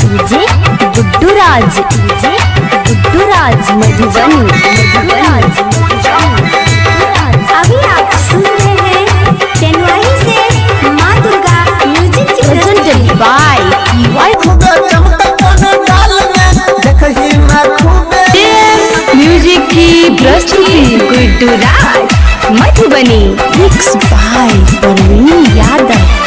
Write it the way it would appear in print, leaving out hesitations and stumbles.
DJ Guddu Raj Madhubani. अभी आप सुन रहे हैं चेन्नई से माँ Durga music presented by music की प्रस्तुति गुड्डू राज मधुबनी। Mix by Parveen Yadav.